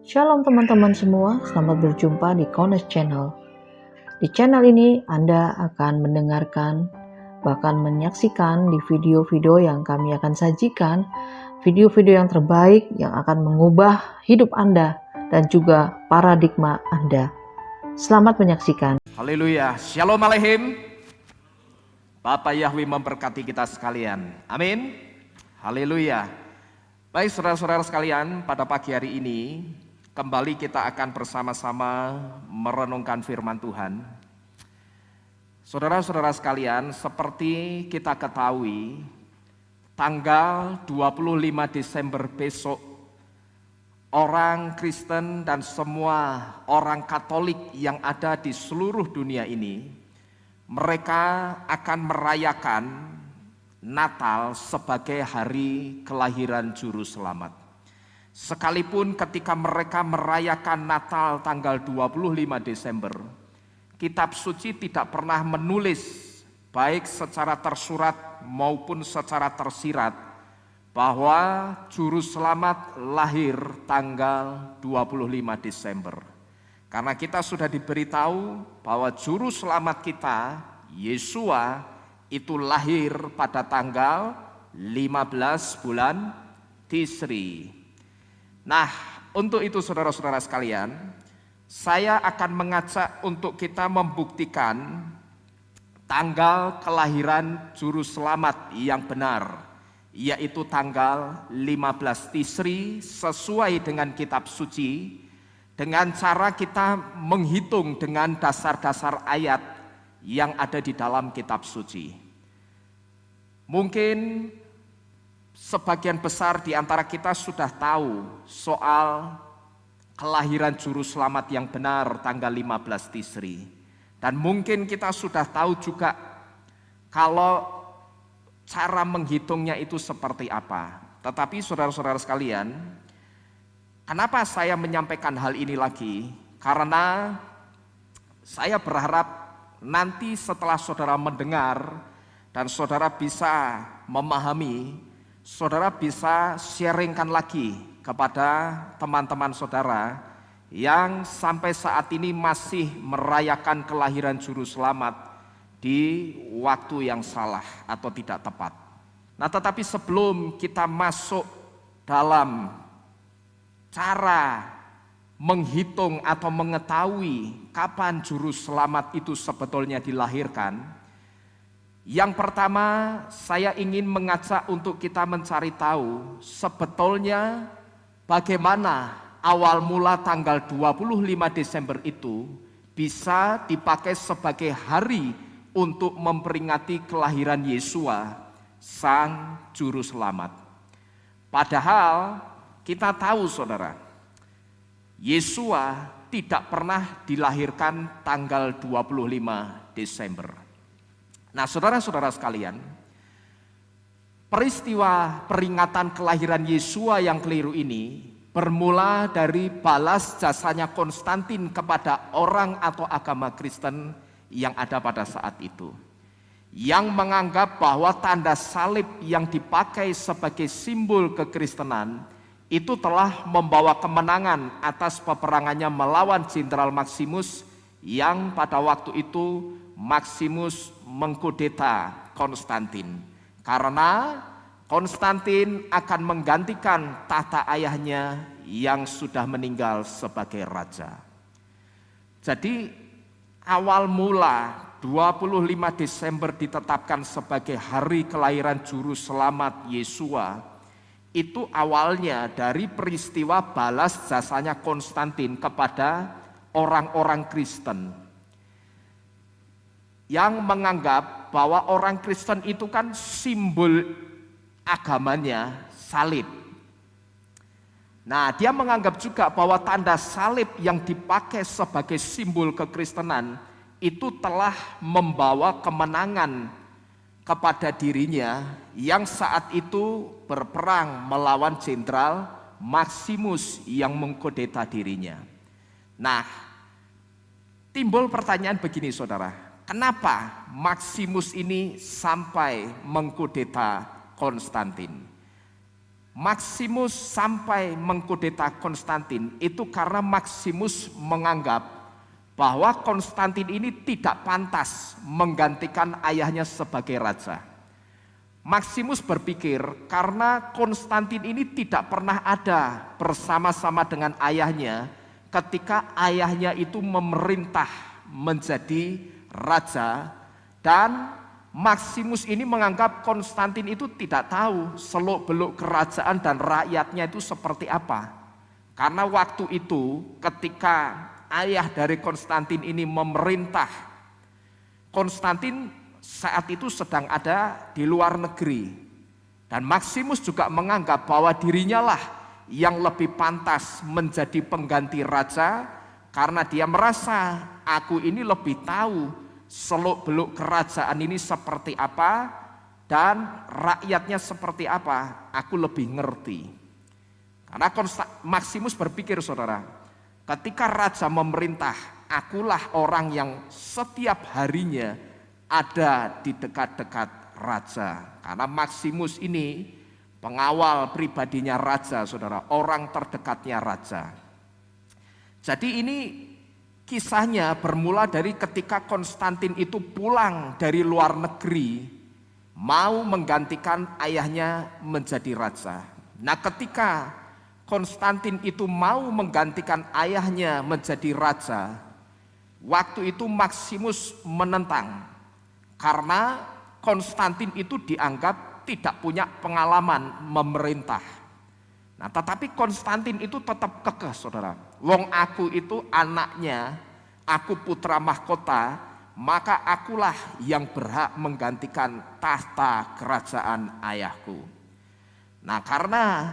Shalom teman-teman semua, selamat berjumpa di Kones Channel. Di channel ini Anda akan mendengarkan, bahkan menyaksikan di video-video yang kami akan sajikan, video-video yang terbaik yang akan mengubah hidup Anda dan juga paradigma Anda. Selamat menyaksikan. Haleluya, Shalom Aleichem. Bapak Yahweh memberkati kita sekalian. Amin. Haleluya. Baik saudara-saudara sekalian, pada pagi hari ini kembali kita akan bersama-sama merenungkan firman Tuhan. Saudara-saudara sekalian, seperti kita ketahui, tanggal 25 Desember besok, orang Kristen dan semua orang Katolik yang ada di seluruh dunia ini, mereka akan merayakan Natal sebagai hari kelahiran Juru Selamat. Sekalipun ketika mereka merayakan Natal tanggal 25 Desember, kitab suci tidak pernah menulis baik secara tersurat maupun secara tersirat bahwa Juru Selamat lahir tanggal 25 Desember. Karena kita sudah diberitahu bahwa Juru Selamat kita, Yesua, itu lahir pada tanggal 15 bulan Tisri. Nah, untuk itu saudara-saudara sekalian, saya akan mengajak untuk kita membuktikan tanggal kelahiran Juru Selamat yang benar, yaitu tanggal 15 Tisri sesuai dengan kitab suci, dengan cara kita menghitung dengan dasar-dasar ayat yang ada di dalam kitab suci. Mungkin sebagian besar di antara kita sudah tahu soal kelahiran Juru Selamat yang benar tanggal 15 Tisri. Dan mungkin kita sudah tahu juga kalau cara menghitungnya itu seperti apa. Tetapi saudara-saudara sekalian, kenapa saya menyampaikan hal ini lagi? Karena saya berharap nanti setelah saudara mendengar dan saudara bisa memahami, saudara bisa sharingkan lagi kepada teman-teman saudara yang sampai saat ini masih merayakan kelahiran Juru Selamat di waktu yang salah atau tidak tepat. Nah, tetapi sebelum kita masuk dalam cara menghitung atau mengetahui kapan Juru Selamat itu sebetulnya dilahirkan, yang pertama saya ingin mengajak untuk kita mencari tahu sebetulnya bagaimana awal mula tanggal 25 Desember itu bisa dipakai sebagai hari untuk memperingati kelahiran Yesua, Sang Juru Selamat. Padahal kita tahu saudara, Yesua tidak pernah dilahirkan tanggal 25 Desember. Nah, saudara-saudara sekalian, peristiwa peringatan kelahiran Yesua yang keliru ini bermula dari balas jasanya Konstantin kepada orang atau agama Kristen yang ada pada saat itu, yang menganggap bahwa tanda salib yang dipakai sebagai simbol kekristenan itu telah membawa kemenangan atas peperangannya melawan Jenderal Maximus, yang pada waktu itu Maximus mengkudeta Konstantin. Karena Konstantin akan menggantikan tahta ayahnya yang sudah meninggal sebagai raja. Jadi awal mula 25 Desember ditetapkan sebagai hari kelahiran Juru Selamat Yesua, itu awalnya dari peristiwa balas jasanya Konstantin kepada orang-orang Kristen yang menganggap bahwa orang Kristen itu kan simbol agamanya salib. Nah, dia menganggap juga bahwa tanda salib yang dipakai sebagai simbol kekristenan itu telah membawa kemenangan kepada dirinya yang saat itu berperang melawan Jenderal Maximus yang mengkudeta dirinya. Nah, timbul pertanyaan begini saudara, kenapa Maximus ini sampai mengkudeta Konstantin? Maximus sampai mengkudeta Konstantin itu karena Maximus menganggap bahwa Konstantin ini tidak pantas menggantikan ayahnya sebagai raja. Maximus berpikir karena Konstantin ini tidak pernah ada bersama-sama dengan ayahnya ketika ayahnya itu memerintah menjadi raja, dan Maximus ini menganggap Konstantin itu tidak tahu seluk-beluk kerajaan dan rakyatnya itu seperti apa. Karena waktu itu ketika ayah dari Konstantin ini memerintah, Konstantin saat itu sedang ada di luar negeri. Dan Maximus juga menganggap bahwa dirinya lah yang lebih pantas menjadi pengganti raja, karena dia merasa aku ini lebih tahu seluk-beluk kerajaan ini seperti apa dan rakyatnya seperti apa, aku lebih ngerti. Karena Maximus berpikir, saudara, ketika raja memerintah, akulah orang yang setiap harinya ada di dekat-dekat raja. Karena Maximus ini pengawal pribadinya raja, saudara, orang terdekatnya raja. Jadi ini kisahnya bermula dari ketika Konstantin itu pulang dari luar negeri, mau menggantikan ayahnya menjadi raja. Nah, ketika Konstantin itu mau menggantikan ayahnya menjadi raja, waktu itu Maximus menentang, karena Konstantin itu dianggap tidak punya pengalaman memerintah. Nah, tetapi Konstantin itu tetap kekeh, saudara. Wong aku itu anaknya, aku putra mahkota, maka akulah yang berhak menggantikan tahta kerajaan ayahku. Nah, karena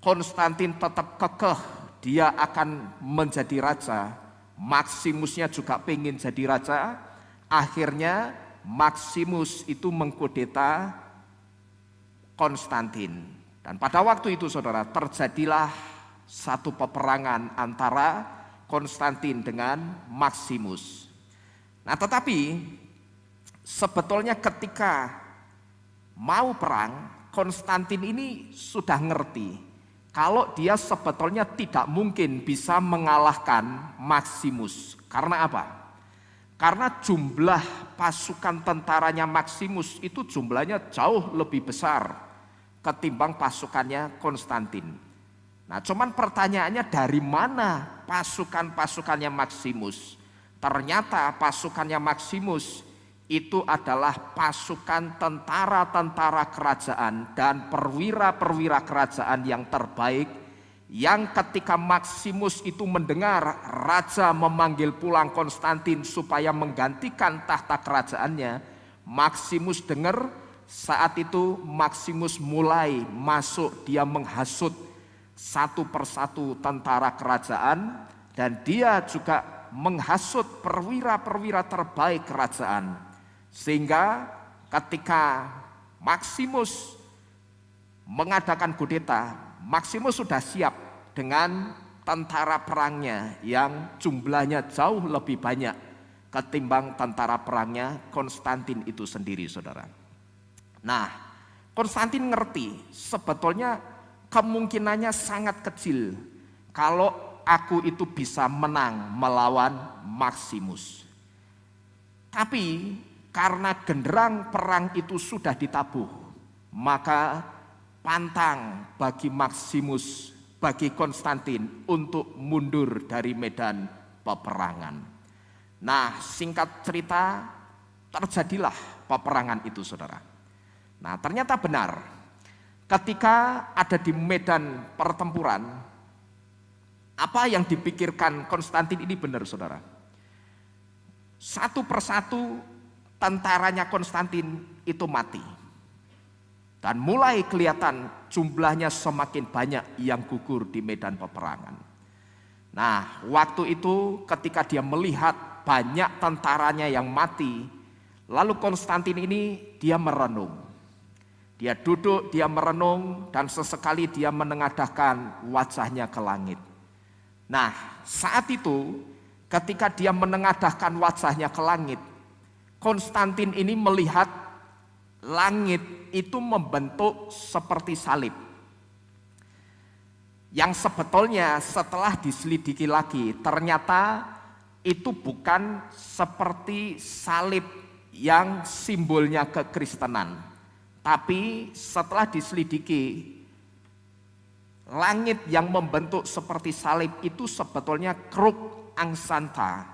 Konstantin tetap kekeh dia akan menjadi raja, Maximusnya juga pengen jadi raja. Akhirnya Maximus itu mengkudeta Konstantin. Dan pada waktu itu, saudara, terjadilah satu peperangan antara Konstantin dengan Maximus. Nah, tetapi sebetulnya ketika mau perang, Konstantin ini sudah ngerti kalau dia sebetulnya tidak mungkin bisa mengalahkan Maximus. Karena apa? Karena jumlah pasukan tentaranya Maximus itu jumlahnya jauh lebih besar ketimbang pasukannya Konstantin. Nah, cuman pertanyaannya dari mana pasukan-pasukannya Maximus? Ternyata pasukannya Maximus itu adalah pasukan tentara-tentara kerajaan dan perwira-perwira kerajaan yang terbaik, yang ketika Maximus itu mendengar raja memanggil pulang Konstantin supaya menggantikan tahta kerajaannya, Maximus dengar. Saat itu Maximus mulai masuk, dia menghasut satu persatu tentara kerajaan, dan dia juga menghasut perwira-perwira terbaik kerajaan. Sehingga ketika Maximus mengadakan kudeta, Maximus sudah siap dengan tentara perangnya yang jumlahnya jauh lebih banyak ketimbang tentara perangnya Konstantin itu sendiri, saudara. Nah, Konstantin ngerti sebetulnya kemungkinannya sangat kecil kalau aku itu bisa menang melawan Maximus. Tapi karena genderang perang itu sudah ditabuh, maka pantang bagi Maximus, bagi Konstantin untuk mundur dari medan peperangan. Nah, singkat cerita, terjadilah peperangan itu, saudara. Nah, ternyata benar, ketika ada di medan pertempuran, apa yang dipikirkan Konstantin ini benar, saudara. Satu persatu tentaranya Konstantin itu mati. Dan mulai kelihatan jumlahnya semakin banyak yang gugur di medan peperangan. Nah, waktu itu ketika dia melihat banyak tentaranya yang mati, lalu Konstantin ini dia merenung. Dia duduk, dia merenung, dan sesekali dia menengadahkan wajahnya ke langit. Nah, saat itu ketika dia menengadahkan wajahnya ke langit, Konstantin ini melihat langit itu membentuk seperti salib. Yang sebetulnya setelah diselidiki lagi, ternyata itu bukan seperti salib yang simbolnya kekristenan. Tapi setelah diselidiki, langit yang membentuk seperti salib itu sebetulnya kruk angsanta.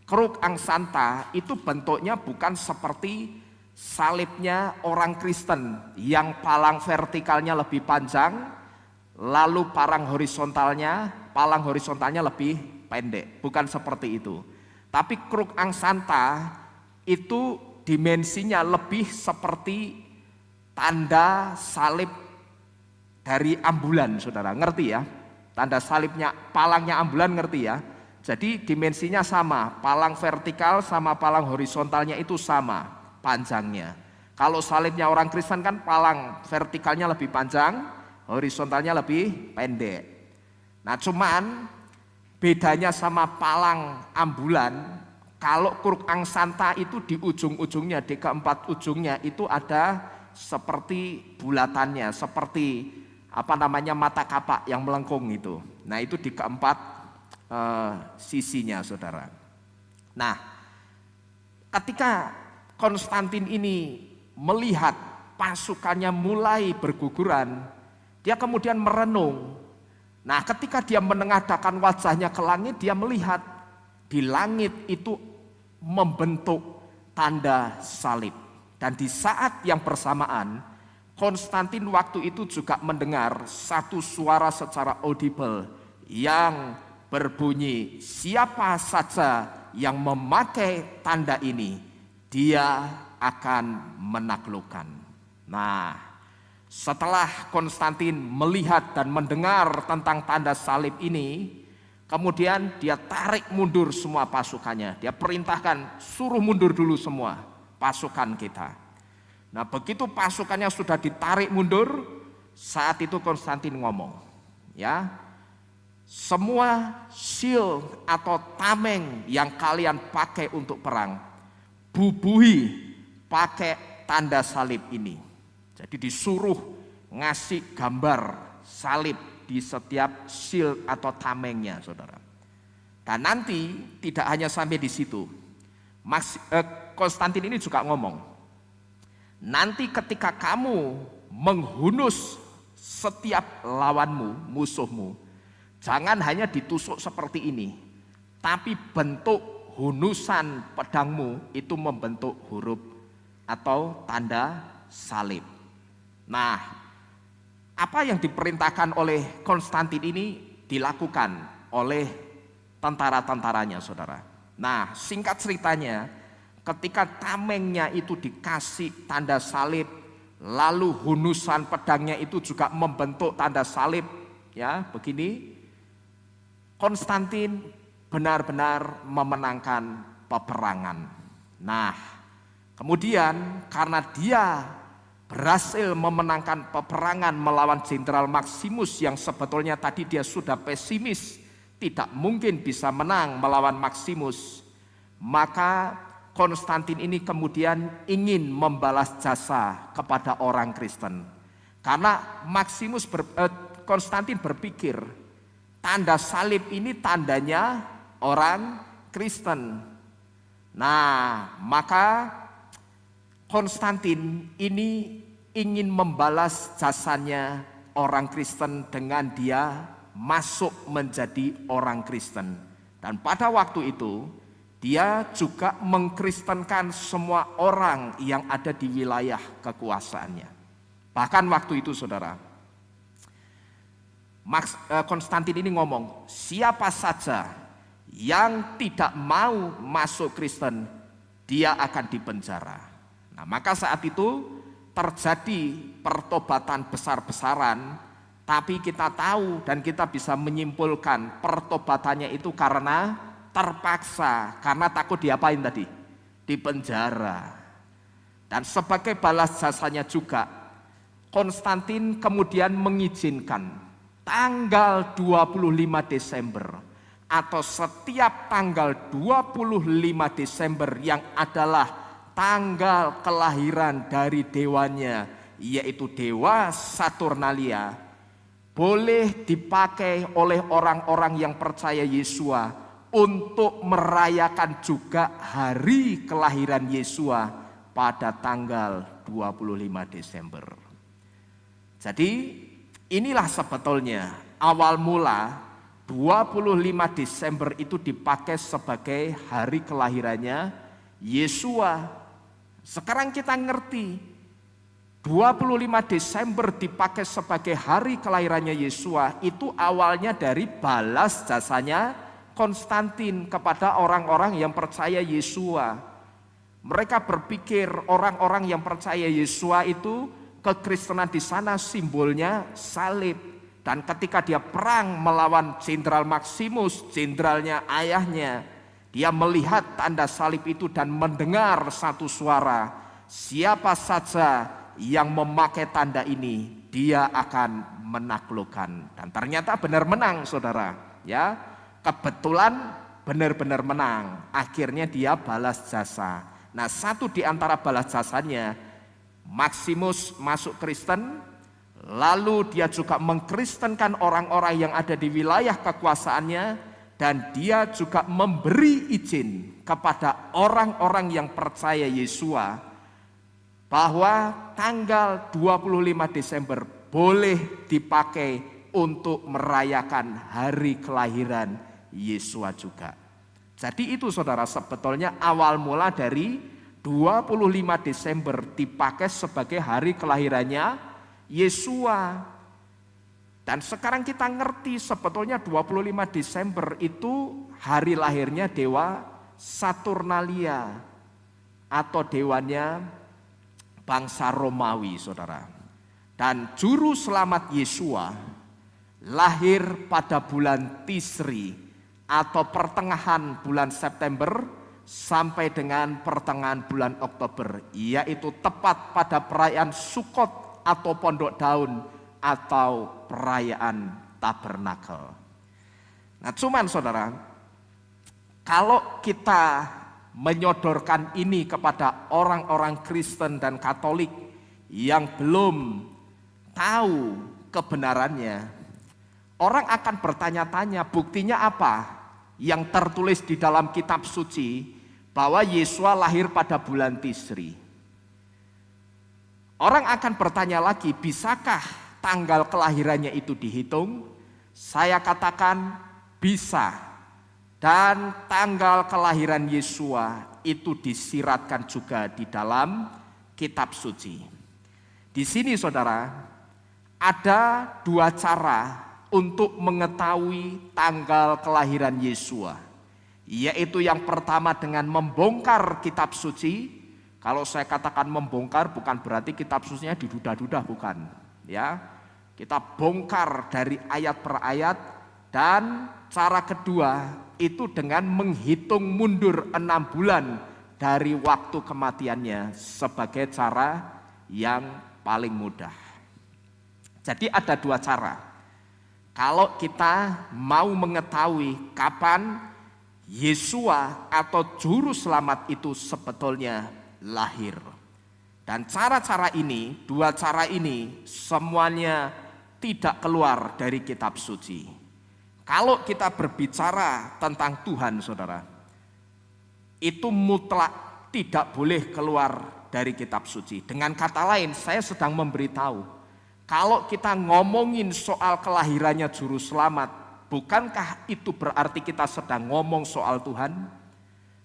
Kruk angsanta itu bentuknya bukan seperti salibnya orang Kristen yang palang vertikalnya lebih panjang, lalu palang horizontalnya lebih pendek. Bukan seperti itu. Tapi kruk angsanta itu dimensinya lebih seperti tanda salib dari ambulan, saudara, ngerti ya? Tanda salibnya, palangnya ambulan, ngerti ya? Jadi dimensinya sama, palang vertikal sama palang horizontalnya itu sama panjangnya. Kalau salibnya orang Kristen kan palang vertikalnya lebih panjang, horizontalnya lebih pendek. Nah cuman bedanya sama palang ambulan, kalau kruk angsanta itu di ujung-ujungnya, di keempat ujungnya itu ada seperti bulatannya, seperti mata kapak yang melengkung itu. Nah itu di keempat sisinya, saudara. Nah ketika Konstantin ini melihat pasukannya mulai berguguran, dia kemudian merenung. Nah ketika dia menengadahkan wajahnya ke langit, dia melihat di langit itu membentuk tanda salib. Dan di saat yang bersamaan, Konstantin waktu itu juga mendengar satu suara secara audible yang berbunyi, siapa saja yang memakai tanda ini, dia akan menaklukkan. Nah, setelah Konstantin melihat dan mendengar tentang tanda salib ini, kemudian dia tarik mundur semua pasukannya. Dia perintahkan, suruh mundur dulu semua pasukan kita. Nah begitu pasukannya sudah ditarik mundur, saat itu Konstantin ngomong, ya, semua shield atau tameng yang kalian pakai untuk perang, bubuhi pakai tanda salib ini. Jadi disuruh ngasih gambar salib di setiap shield atau tamengnya, saudara. Dan nanti tidak hanya sampai di situ, Konstantin ini juga ngomong, nanti ketika kamu menghunus setiap lawanmu, musuhmu, jangan hanya ditusuk seperti ini, tapi bentuk hunusan pedangmu itu membentuk huruf atau tanda salib. Nah, apa yang diperintahkan oleh Konstantin ini dilakukan oleh tentara-tentaranya, saudara. Nah, singkat ceritanya, ketika tamengnya itu dikasih tanda salib, lalu hunusan pedangnya itu juga membentuk tanda salib, ya, begini, Konstantin benar-benar memenangkan peperangan. Nah, kemudian karena dia berhasil memenangkan peperangan melawan Jenderal Maximus yang sebetulnya tadi dia sudah pesimis, tidak mungkin bisa menang melawan Maximus, maka Konstantin ini kemudian ingin membalas jasa kepada orang Kristen. Karena Konstantin berpikir, tanda salib ini tandanya orang Kristen. Nah, maka Konstantin ini ingin membalas jasanya orang Kristen dengan dia masuk menjadi orang Kristen. Dan pada waktu itu dia juga mengkristenkan semua orang yang ada di wilayah kekuasaannya. Bahkan waktu itu, saudara, Konstantin ini ngomong, siapa saja yang tidak mau masuk Kristen, dia akan dipenjara. Nah, maka saat itu terjadi pertobatan besar-besaran. Tapi kita tahu dan kita bisa menyimpulkan pertobatannya itu karena terpaksa, karena takut diapain tadi? Dipenjara. Dan sebagai balas jasanya juga, Konstantin kemudian mengizinkan tanggal 25 Desember atau setiap tanggal 25 Desember yang adalah tanggal kelahiran dari dewanya, yaitu dewa Saturnalia, boleh dipakai oleh orang-orang yang percaya Yesua untuk merayakan juga hari kelahiran Yesua pada tanggal 25 Desember. Jadi inilah sebetulnya awal mula 25 Desember itu dipakai sebagai hari kelahirannya Yesua. Sekarang kita ngerti 25 Desember dipakai sebagai hari kelahirannya Yesua itu awalnya dari balas jasanya Konstantin kepada orang-orang yang percaya Yesua. Mereka berpikir orang-orang yang percaya Yesua itu kekristenan di sana simbolnya salib. Dan ketika dia perang melawan Jenderal Maximus, jenderalnya ayahnya, dia melihat tanda salib itu dan mendengar satu suara, siapa saja yang memakai tanda ini, dia akan menaklukkan. Dan ternyata benar menang, saudara. Ya, kebetulan benar-benar menang. Akhirnya dia balas jasa. Nah, satu di antara balas jasanya, Maximus masuk Kristen. Lalu dia juga mengkristenkan orang-orang yang ada di wilayah kekuasaannya, dan dia juga memberi izin kepada orang-orang yang percaya Yesua bahwa tanggal 25 Desember boleh dipakai untuk merayakan hari kelahiran Yesua juga. Jadi itu saudara, sebetulnya awal mula dari 25 Desember dipakai sebagai hari kelahirannya Yesua. Dan sekarang kita ngerti sebetulnya 25 Desember itu hari lahirnya dewa Saturnalia atau dewanya bangsa Romawi, saudara. Dan juru selamat Yesua lahir pada bulan Tisri atau pertengahan bulan September sampai dengan pertengahan bulan Oktober, yaitu tepat pada perayaan Sukot atau pondok daun atau perayaan tabernakel. Nah, cuman saudara, kalau kita menyodorkan ini kepada orang-orang Kristen dan Katolik yang belum tahu kebenarannya, orang akan bertanya-tanya, buktinya apa yang tertulis di dalam kitab suci bahwa Yesua lahir pada bulan Tisri. Orang akan bertanya lagi, bisakah tanggal kelahirannya itu dihitung? Saya katakan bisa. Dan tanggal kelahiran Yesua itu disiratkan juga di dalam kitab suci. Di sini saudara, ada dua cara untuk mengetahui tanggal kelahiran Yesua. Yaitu yang pertama dengan membongkar kitab suci. Kalau saya katakan membongkar bukan berarti kitab sucinya didudah-dudah, bukan. Ya, kita bongkar dari ayat per ayat. Dan cara kedua itu dengan menghitung mundur 6 bulan dari waktu kematiannya sebagai cara yang paling mudah. Jadi ada dua cara. Kalau kita mau mengetahui kapan Yesua atau juru selamat itu sebetulnya lahir. Dan cara-cara ini, dua cara ini semuanya tidak keluar dari kitab suci. Kalau kita berbicara tentang Tuhan, saudara, itu mutlak tidak boleh keluar dari kitab suci. Dengan kata lain, saya sedang memberitahu, kalau kita ngomongin soal kelahirannya juru selamat, bukankah itu berarti kita sedang ngomong soal Tuhan?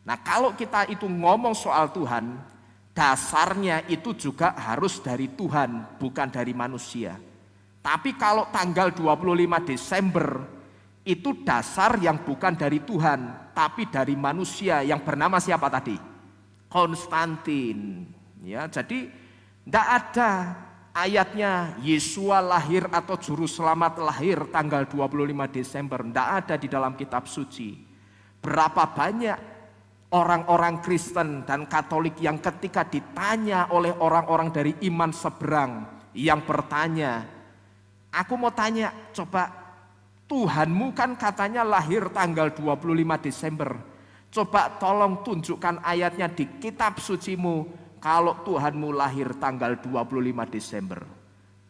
Nah, kalau kita itu ngomong soal Tuhan, dasarnya itu juga harus dari Tuhan, bukan dari manusia. Tapi kalau tanggal 25 Desember, itu dasar yang bukan dari Tuhan, tapi dari manusia yang bernama siapa tadi? Konstantin. Ya, jadi tidak ada ayatnya Yesua lahir atau juru selamat lahir tanggal 25 Desember. Tidak ada di dalam kitab suci. Berapa banyak orang-orang Kristen dan Katolik yang ketika ditanya oleh orang-orang dari iman seberang yang bertanya, aku mau tanya, coba Tuhanmu kan katanya lahir tanggal 25 Desember. Coba tolong tunjukkan ayatnya di kitab sucimu kalau Tuhanmu lahir tanggal 25 Desember.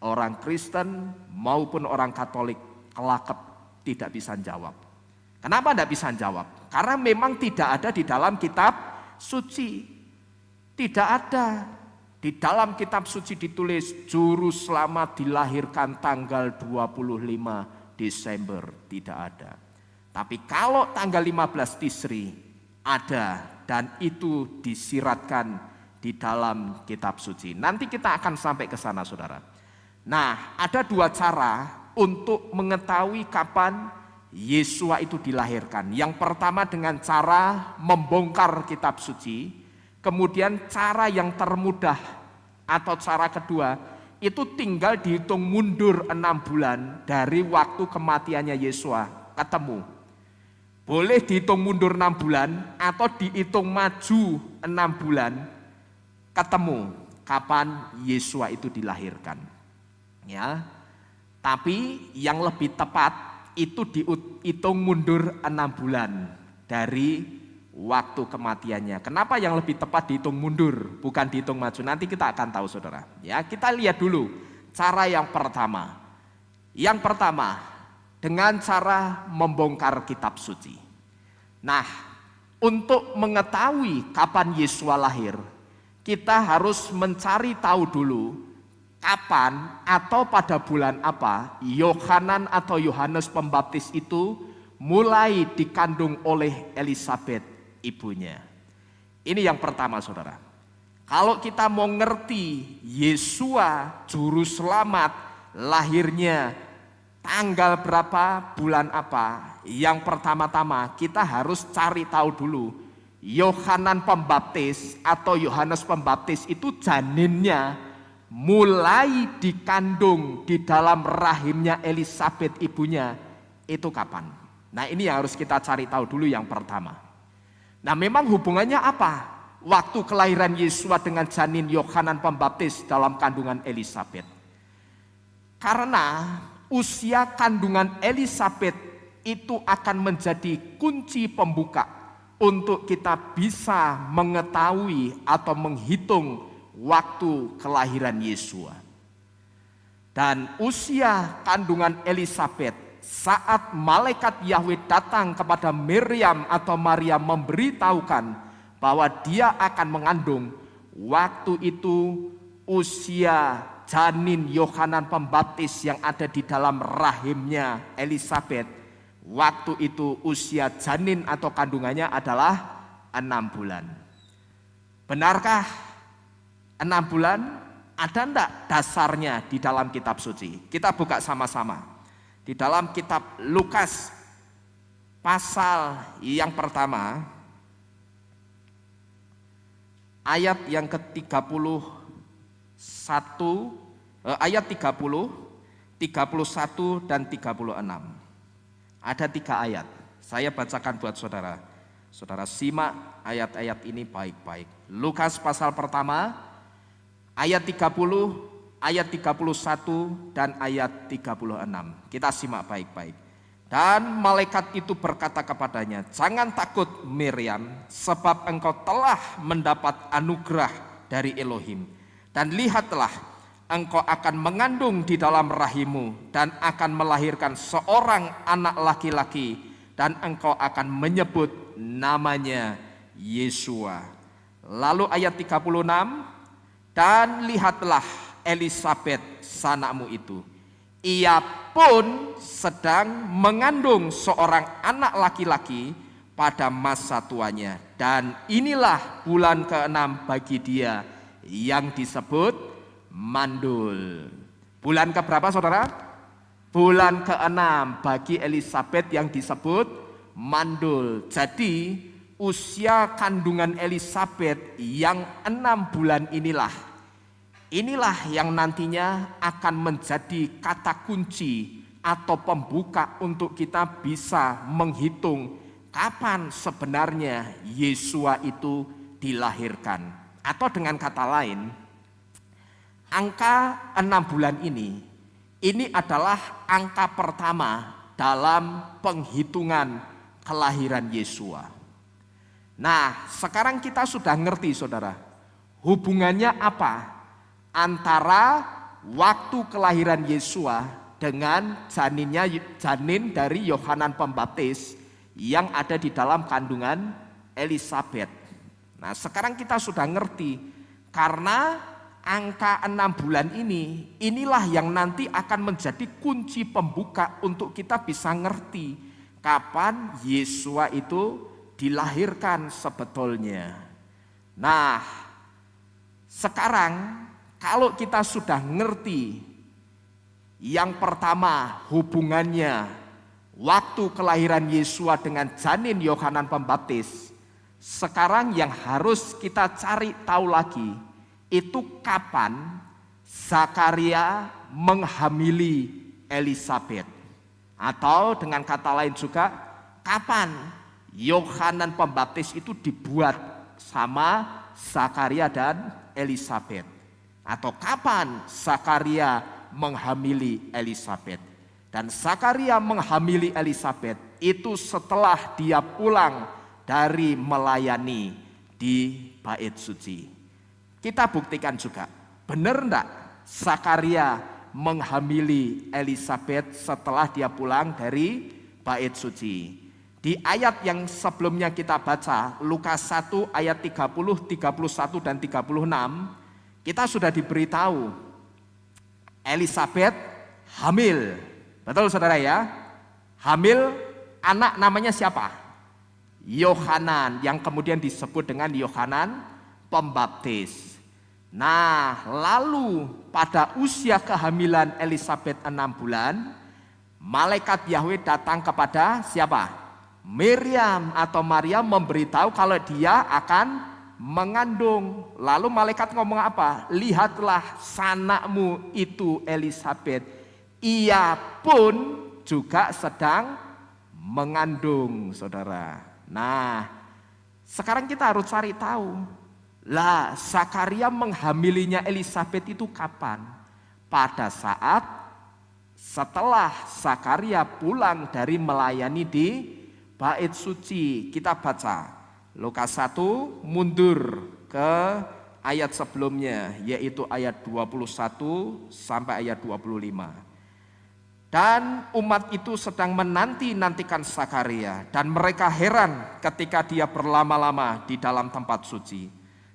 Orang Kristen maupun orang Katolik kelakep tidak bisa jawab. Kenapa tidak bisa jawab? Karena memang tidak ada di dalam kitab suci. Tidak ada. Di dalam kitab suci ditulis juru selamat dilahirkan tanggal 25 Desember. Tidak ada. Tapi kalau tanggal 15 Tisri ada, dan itu disiratkan di dalam kitab suci. Nanti kita akan sampai ke sana, saudara. Nah, ada dua cara untuk mengetahui kapan Yesua itu dilahirkan. Yang pertama dengan cara membongkar kitab suci. Kemudian cara yang termudah atau cara kedua itu tinggal dihitung mundur 6 bulan dari waktu kematiannya Yesua ketemu. Boleh dihitung mundur 6 bulan atau dihitung maju 6 bulan ketemu kapan Yesua itu dilahirkan. Ya. Tapi yang lebih tepat itu dihitung mundur 6 bulan dari waktu kematiannya. Kenapa yang lebih tepat dihitung mundur, bukan dihitung maju? Nanti kita akan tahu, saudara. Ya, kita lihat dulu cara yang pertama. Yang pertama, dengan cara membongkar kitab suci. Nah, untuk mengetahui kapan Yesua lahir, kita harus mencari tahu dulu kapan atau pada bulan apa Yohanan atau Yohanes Pembaptis itu mulai dikandung oleh Elisabet, ibunya. Ini yang pertama, saudara. Kalau kita mau ngerti Yesua juru selamat lahirnya tanggal berapa, bulan apa, yang pertama-tama kita harus cari tahu dulu Yohanan Pembaptis atau Yohanes Pembaptis itu janinnya mulai dikandung di dalam rahimnya Elisabet, ibunya, itu kapan? Nah, ini yang harus kita cari tahu dulu yang pertama. Nah, memang hubungannya apa waktu kelahiran Yesua dengan janin Yohanan Pembaptis dalam kandungan Elisabet? Karena usia kandungan Elisabet itu akan menjadi kunci pembuka untuk kita bisa mengetahui atau menghitung waktu kelahiran Yesua. Dan usia kandungan Elisabet saat malaikat Yahweh datang kepada Miriam atau Maria memberitahukan bahwa dia akan mengandung, waktu itu usia janin Yohanan Pembaptis yang ada di dalam rahimnya Elisabet, waktu itu usia janin atau kandungannya adalah 6 bulan. Benarkah 6 bulan? Ada enggak dasarnya di dalam kitab suci? Kita buka sama-sama. Di dalam kitab Lukas pasal yang pertama ayat yang ke-31, ayat 30, 31 dan 36. Ada 3 ayat. Saya bacakan buat saudara. Saudara simak ayat-ayat ini baik-baik. Lukas pasal pertama ayat 30, ayat 31 dan ayat 36. Kita simak baik-baik. Dan malaikat itu berkata kepadanya, "Jangan takut Miriam, sebab engkau telah mendapat anugerah dari Elohim. Dan lihatlah, engkau akan mengandung di dalam rahimmu dan akan melahirkan seorang anak laki-laki, dan engkau akan menyebut namanya Yesua." Lalu ayat 36, "Dan lihatlah Elisabet sanakmu itu, ia pun sedang mengandung seorang anak laki-laki pada masa tuanya, dan inilah bulan ke-6 bagi dia yang disebut mandul." Bulan keberapa, saudara? Bulan ke-6 bagi Elisabet yang disebut mandul. Jadi usia kandungan Elisabet yang 6 bulan inilah yang nantinya akan menjadi kata kunci atau pembuka untuk kita bisa menghitung kapan sebenarnya Yesua itu dilahirkan. Atau dengan kata lain, angka 6 bulan ini adalah angka pertama dalam penghitungan kelahiran Yesua. Nah, sekarang kita sudah ngerti, saudara, hubungannya apa antara waktu kelahiran Yesua dengan janin dari Yohanan Pembaptis yang ada di dalam kandungan Elisabet. Nah, sekarang kita sudah ngerti karena angka 6 bulan inilah yang nanti akan menjadi kunci pembuka untuk kita bisa ngerti kapan Yesua itu dilahirkan sebetulnya. Nah, sekarang kalau kita sudah ngerti yang pertama hubungannya waktu kelahiran Yesua dengan janin Yohanan Pembaptis, sekarang yang harus kita cari tahu lagi itu kapan Zakaria menghamili Elisabet, atau dengan kata lain juga kapan Yohanan Pembaptis itu dibuat sama Zakaria dan Elisabet, atau kapan Zakaria menghamili Elisabet. Dan Zakaria menghamili Elisabet itu setelah dia pulang dari melayani di bait suci. Kita buktikan juga, benar enggak Zakaria menghamili Elisabet setelah dia pulang dari bait suci? Di ayat yang sebelumnya kita baca, Lukas 1 ayat 30, 31 dan 36, kita sudah diberitahu Elisabet hamil. Betul saudara ya? Hamil, anak namanya siapa? Yohanan, yang kemudian disebut dengan Yohanan Pembaptis. Nah, lalu pada usia kehamilan Elisabet 6 bulan, malaikat Yahweh datang kepada siapa? Miriam atau Maria, memberitahu kalau dia akan mengandung. Lalu malaikat ngomong apa? Lihatlah sanakmu itu Elisabet, ia pun juga sedang mengandung, saudara. Nah, sekarang kita harus cari tahu, lah Zakaria menghamilinya Elisabet itu kapan? Pada saat setelah Zakaria pulang dari melayani di bait suci. Kita baca Lukas 1 mundur ke ayat sebelumnya, yaitu ayat 21 sampai ayat 25. Dan umat itu sedang menanti-nantikan Zakaria, dan mereka heran ketika dia berlama-lama di dalam tempat suci.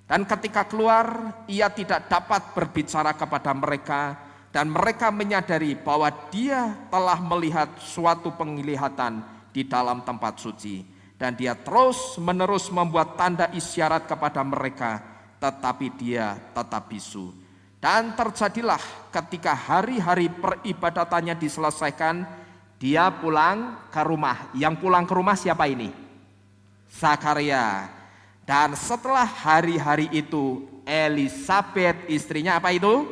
Dan ketika keluar, ia tidak dapat berbicara kepada mereka, dan mereka menyadari bahwa dia telah melihat suatu penglihatan di dalam tempat suci. Dan dia terus-menerus membuat tanda isyarat kepada mereka, tetapi dia tetap bisu. Dan terjadilah ketika hari-hari peribadatannya diselesaikan, dia pulang ke rumah. Yang pulang ke rumah siapa ini? Zakaria. Dan setelah hari-hari itu, Elisabet istrinya apa itu?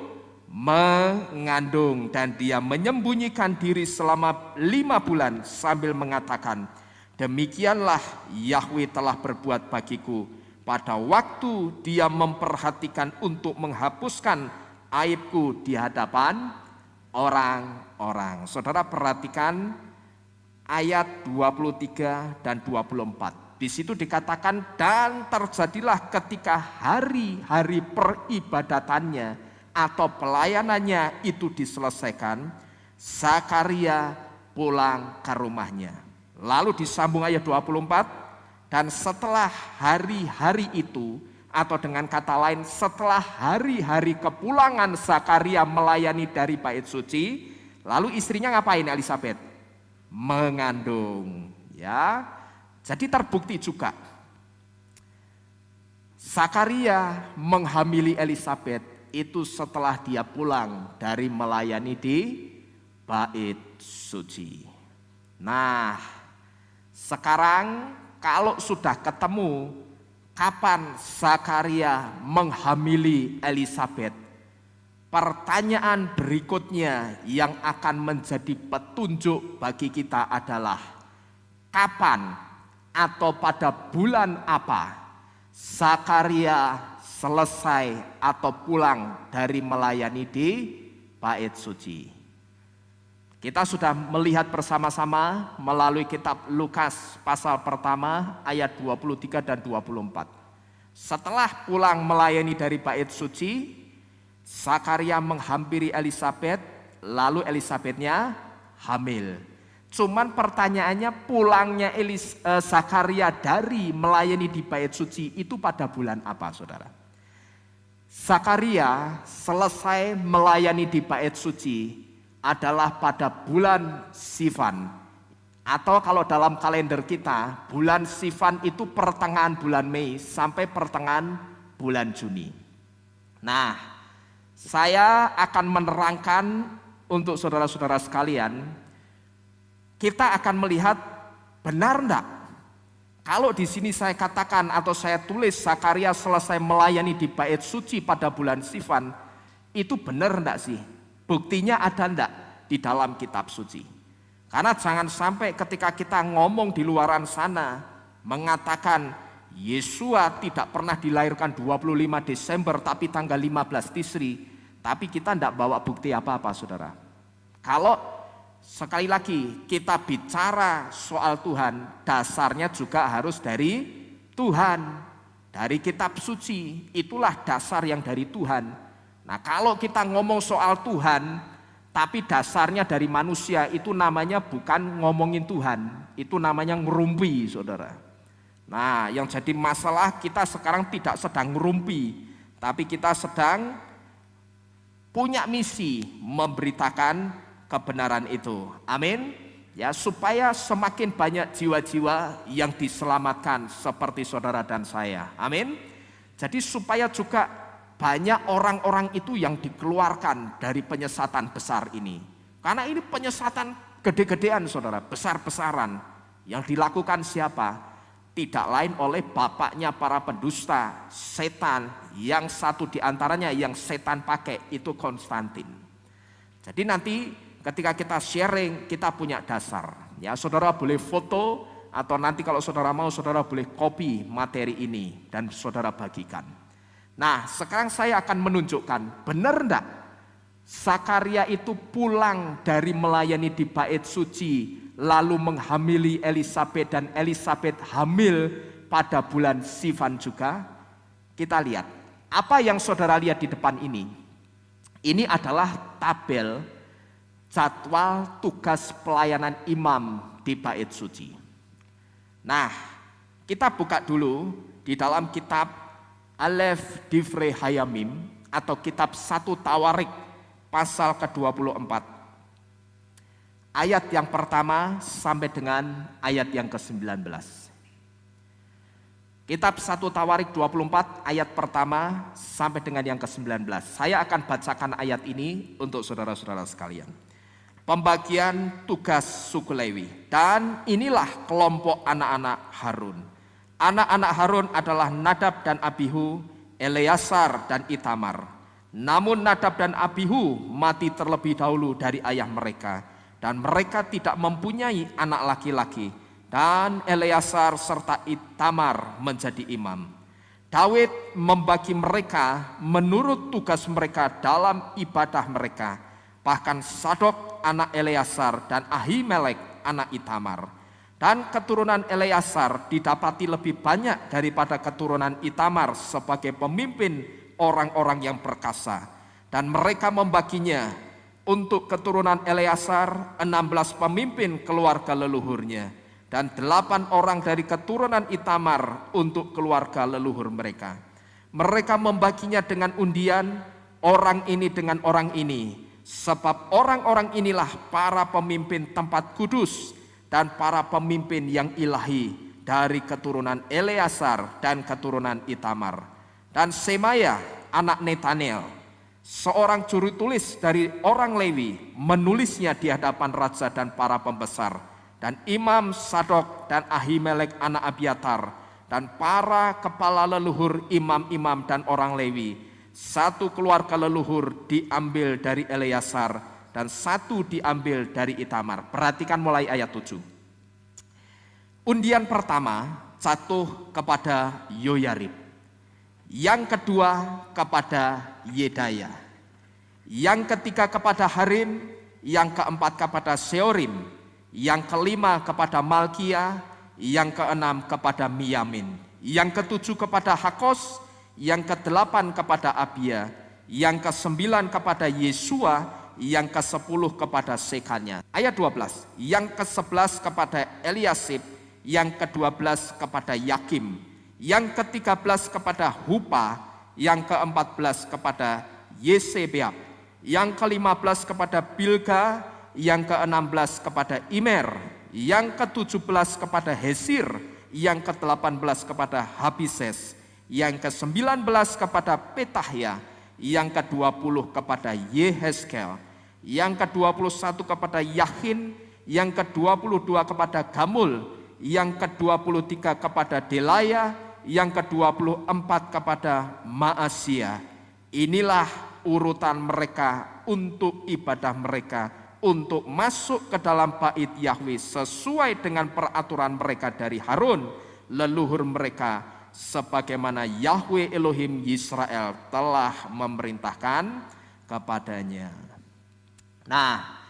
Mengandung. Dan dia menyembunyikan diri selama 5 bulan sambil mengatakan, demikianlah Yahweh telah berbuat bagiku pada waktu dia memperhatikan untuk menghapuskan aibku di hadapan orang-orang. Saudara perhatikan ayat 23 dan 24. Di situ dikatakan, dan terjadilah ketika hari-hari peribadatannya atau pelayanannya itu diselesaikan, Zakaria pulang ke rumahnya. Lalu disambung ayat 24, dan setelah hari-hari itu, atau dengan kata lain setelah hari-hari kepulangan Zakaria melayani dari bait suci, lalu istrinya ngapain Elisabet? Mengandung, ya. Jadi terbukti juga Zakaria menghamili Elisabet itu setelah dia pulang dari melayani di bait suci. Nah, sekarang kalau sudah ketemu kapan Zakaria menghamili Elisabet, pertanyaan berikutnya yang akan menjadi petunjuk bagi kita adalah kapan atau pada bulan apa Zakaria selesai atau pulang dari melayani di bait suci. Kita sudah melihat bersama-sama melalui kitab Lukas pasal pertama ayat 23 dan 24. Setelah pulang melayani dari bait suci, Zakaria menghampiri Elisabet, lalu Elisabetnya hamil. Cuman pertanyaannya, pulangnya Zakaria dari melayani di bait suci itu pada bulan apa, saudara? Zakaria selesai melayani di bait suci adalah pada bulan Sivan, atau kalau dalam kalender kita, bulan Sivan itu pertengahan bulan Mei sampai pertengahan bulan Juni. Nah, saya akan menerangkan untuk saudara-saudara sekalian, kita akan melihat benar enggak kalau di sini saya katakan atau saya tulis Zakaria selesai melayani di bait suci pada bulan Sivan, itu benar enggak sih? Buktinya ada enggak di dalam kitab suci? Karena jangan sampai ketika kita ngomong di luaran sana mengatakan Yesua tidak pernah dilahirkan 25 Desember tapi tanggal 15 Tisri, tapi kita enggak bawa bukti apa-apa, saudara. Kalau sekali lagi kita bicara soal Tuhan, dasarnya juga harus dari Tuhan, dari kitab suci. Itulah dasar yang dari Tuhan. Nah, kalau kita ngomong soal Tuhan tapi dasarnya dari manusia, itu namanya bukan ngomongin Tuhan, itu namanya ngerumpi, saudara. Nah, yang jadi masalah kita sekarang tidak sedang ngerumpi, tapi kita sedang punya misi memberitakan kebenaran itu. Amin. Ya, supaya semakin banyak jiwa-jiwa yang diselamatkan seperti saudara dan saya. Amin. Jadi supaya juga banyak orang-orang itu yang dikeluarkan dari penyesatan besar ini. Karena ini penyesatan gede-gedean, saudara, besar-besaran. Yang dilakukan siapa? Tidak lain oleh bapaknya para pendusta, setan. Yang satu diantaranya yang setan pakai itu Konstantin. Jadi nanti ketika kita sharing, kita punya dasar. Ya, saudara boleh foto atau nanti kalau saudara mau, saudara boleh copy materi ini dan saudara bagikan. Nah, sekarang saya akan menunjukkan, benar enggak Zakaria itu pulang dari melayani di bait suci, lalu menghamili Elisabet dan Elisabet hamil pada bulan Sivan juga? Kita lihat, apa yang saudara lihat di depan ini? Ini adalah tabel jadwal tugas pelayanan imam di bait suci. Nah, kita buka dulu di dalam kitab Aleph Divrei Hayamim atau kitab 1 Tawarik pasal ke-24. Ayat yang pertama sampai dengan ayat yang ke-19. Kitab 1 Tawarik 24 ayat pertama sampai dengan yang ke-19. Saya akan bacakan ayat ini untuk saudara-saudara sekalian. Pembagian tugas suku Lewi. Dan inilah kelompok anak-anak Harun. Anak-anak Harun adalah Nadab dan Abihu, Eleazar dan Itamar. Namun Nadab dan Abihu mati terlebih dahulu dari ayah mereka, dan mereka tidak mempunyai anak laki-laki. Dan Eleazar serta Itamar menjadi imam. Daud membagi mereka menurut tugas mereka dalam ibadah mereka. Bahkan Sadok anak Eleazar dan Ahimelek anak Itamar. Dan keturunan Eleazar didapati lebih banyak daripada keturunan Itamar sebagai pemimpin orang-orang yang perkasa. Dan mereka membaginya untuk keturunan Eleazar 16 pemimpin keluarga leluhurnya. Dan 8 orang dari keturunan Itamar untuk keluarga leluhur mereka. Mereka membaginya dengan undian, orang ini dengan orang ini. Sebab orang-orang inilah para pemimpin tempat kudus dan para pemimpin yang ilahi dari keturunan Eleazar dan keturunan Itamar. Dan Semaya anak Netanel, seorang juru tulis dari orang Lewi, menulisnya di hadapan raja dan para pembesar. Dan Imam Sadok dan Ahimelek anak Abiatar dan para kepala leluhur imam-imam dan orang Lewi. Satu keluarga leluhur diambil dari Eleazar dan satu diambil dari Itamar. Perhatikan mulai ayat 7. Undian pertama jatuh kepada Yoyarib. Yang kedua kepada Yedaya. Yang ketiga kepada Harim. Yang keempat kepada Seorim. Yang kelima kepada Malkia. Yang keenam kepada Miyamin. Yang ketujuh kepada Hakos. Yang ke-8 kepada Abia, yang ke-9 kepada Yesua, yang ke-10 kepada Sekania. Ayat 12, yang ke-11 kepada Eliasib, yang ke-12 kepada Yakim, yang ke-13 kepada Hupa, yang ke-14 kepada Yesebeab, yang ke-15 kepada Bilga, yang ke-16 kepada Imer, yang ke-17 kepada Hesir, yang ke-18 kepada Habises, yang ke-19 kepada Petahya, yang ke-20 kepada Yehezkel, yang ke-21 kepada Yakin, yang ke-22 kepada Gamul, yang ke-23 kepada Delaya, yang ke-24 kepada Maasia. Inilah urutan mereka untuk ibadah mereka, untuk masuk ke dalam bait Yahweh sesuai dengan peraturan mereka dari Harun, leluhur mereka, sebagaimana Yahweh Elohim Yisrael telah memerintahkan kepadanya. Nah,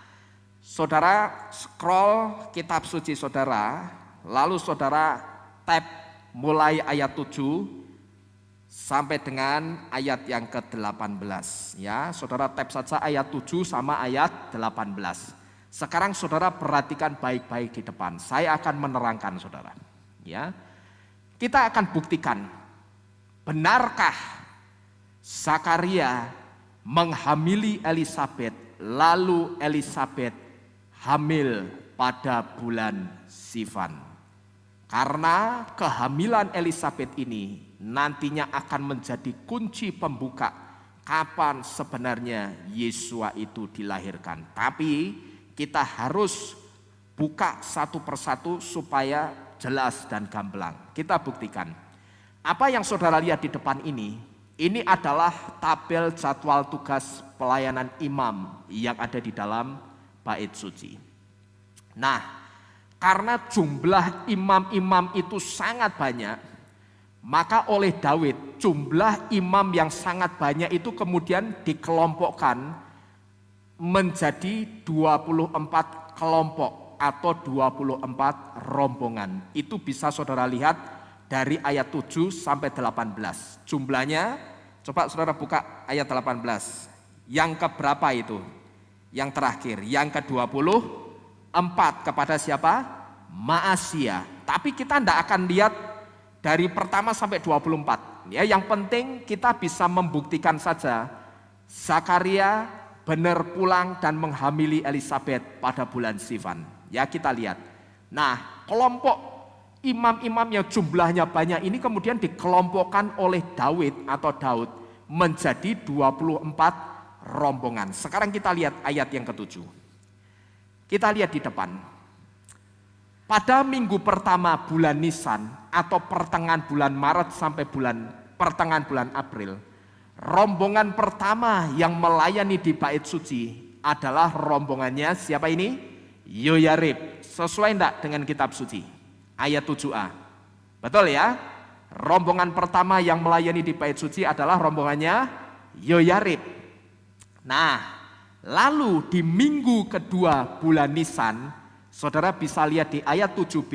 saudara scroll kitab suci saudara, lalu saudara tab mulai ayat 7 sampai dengan ayat yang ke-18 ya. Saudara tab saja ayat 7 sama ayat 18. Sekarang saudara perhatikan baik-baik di depan. Saya akan menerangkan saudara. Ya. Kita akan buktikan benarkah Zakaria menghamili Elisabet, lalu Elisabet hamil pada bulan Sivan. Karena kehamilan Elisabet ini nantinya akan menjadi kunci pembuka kapan sebenarnya Yesua itu dilahirkan. Tapi kita harus buka satu persatu supaya jelas dan gamblang. Kita buktikan. Apa yang saudara lihat di depan ini adalah tabel jadwal tugas pelayanan imam yang ada di dalam bait suci. Nah, karena jumlah imam-imam itu sangat banyak, maka oleh Daud jumlah imam yang sangat banyak itu kemudian dikelompokkan menjadi 24 kelompok atau 24 rombongan. Itu bisa saudara lihat dari ayat 7 sampai 18. Jumlahnya, coba saudara buka ayat 18. Yang keberapa itu? Yang terakhir, yang ke-24 kepada siapa? Maasia. Tapi kita tidak akan lihat dari pertama sampai 24. Ya, yang penting kita bisa membuktikan saja Zakaria benar pulang dan menghamili Elisabet pada bulan Sivan. Ya, kita lihat. Nah, kelompok imam-imam yang jumlahnya banyak ini kemudian dikelompokkan oleh Daud menjadi 24 rombongan. Sekarang kita lihat ayat yang ke-7. Kita lihat di depan. Pada minggu pertama bulan Nisan atau pertengahan bulan Maret sampai pertengahan bulan April, rombongan pertama yang melayani di bait suci adalah rombongannya siapa ini? Yoyarib. Sesuai enggak dengan kitab suci? Ayat 7a. Betul ya? Rombongan pertama yang melayani di bait suci adalah rombongannya Yoyarib. Nah, lalu di minggu kedua bulan Nisan, saudara bisa lihat di ayat 7b,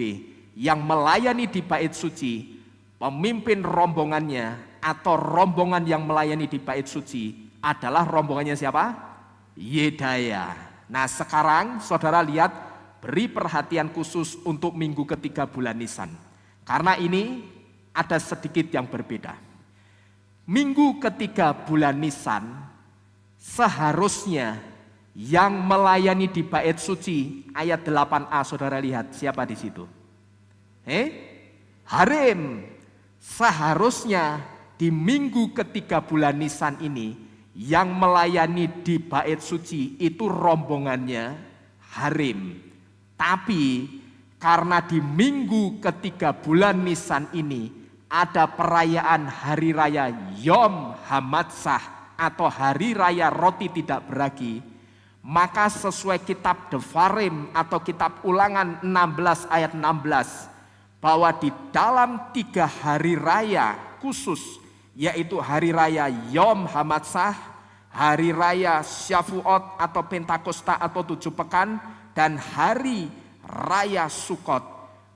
yang melayani di bait suci, pemimpin rombongannya atau rombongan yang melayani di bait suci adalah rombongannya siapa? Yedaya. Nah, sekarang saudara lihat, beri perhatian khusus untuk minggu ketiga bulan Nisan. Karena ini ada sedikit yang berbeda. Minggu ketiga bulan Nisan, seharusnya yang melayani di bait suci ayat 8a, saudara lihat siapa di situ? Harim. Seharusnya di minggu ketiga bulan Nisan ini yang melayani di bait suci itu rombongannya Harim. Tapi karena di minggu ketiga bulan Nisan ini ada perayaan hari raya Yom Hamatsah atau hari raya roti tidak beragi, maka sesuai kitab Devarim atau kitab Ulangan 16 ayat 16, bahwa di dalam 3 hari raya khusus, yaitu hari raya Yom Hamatsah, hari raya Syavuot atau Pentakosta atau 7 pekan, dan hari raya Sukot,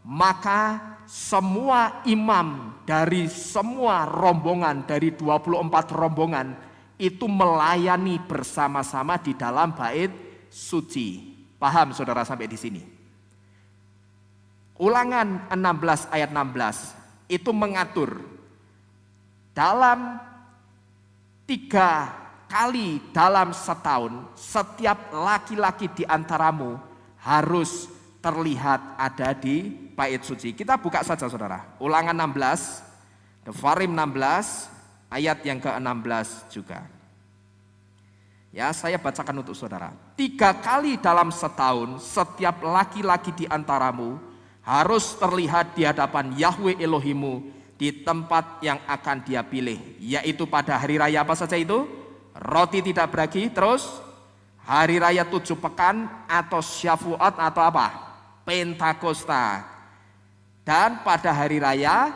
maka semua imam dari semua rombongan, dari 24 rombongan itu melayani bersama-sama di dalam bait suci. Paham saudara sampai di sini? Ulangan 16 ayat 16 itu mengatur dalam 3 kali dalam setahun setiap laki-laki di antaramu harus terlihat ada di bait suci. Kita buka saja saudara. Ulangan 16, Devarim 16 ayat yang ke-16 juga. Ya, saya bacakan untuk saudara. 3 kali dalam setahun setiap laki-laki di antaramu harus terlihat di hadapan Yahweh Elohimu di tempat yang akan dia pilih, yaitu pada hari raya apa saja itu? Roti tidak beragi, terus hari raya 7 pekan atau Syavuot atau apa? Pentakosta. Dan pada hari raya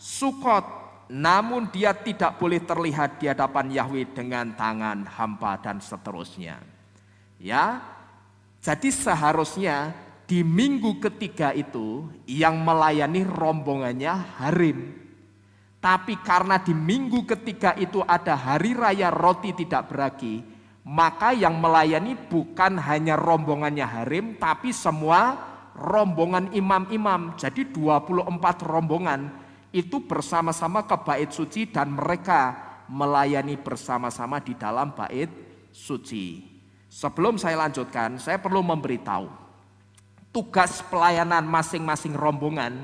Sukot. Namun dia tidak boleh terlihat di hadapan Yahweh dengan tangan hampa dan seterusnya. Ya, jadi seharusnya di minggu ketiga itu yang melayani rombongannya Harim. Tapi karena di minggu ketiga itu ada hari raya roti tidak beragi, maka yang melayani bukan hanya rombongannya Harim, tapi semua rombongan imam-imam. Jadi 24 rombongan itu bersama-sama ke bait suci dan mereka melayani bersama-sama di dalam bait suci. Sebelum saya lanjutkan, saya perlu memberitahu tugas pelayanan masing-masing rombongan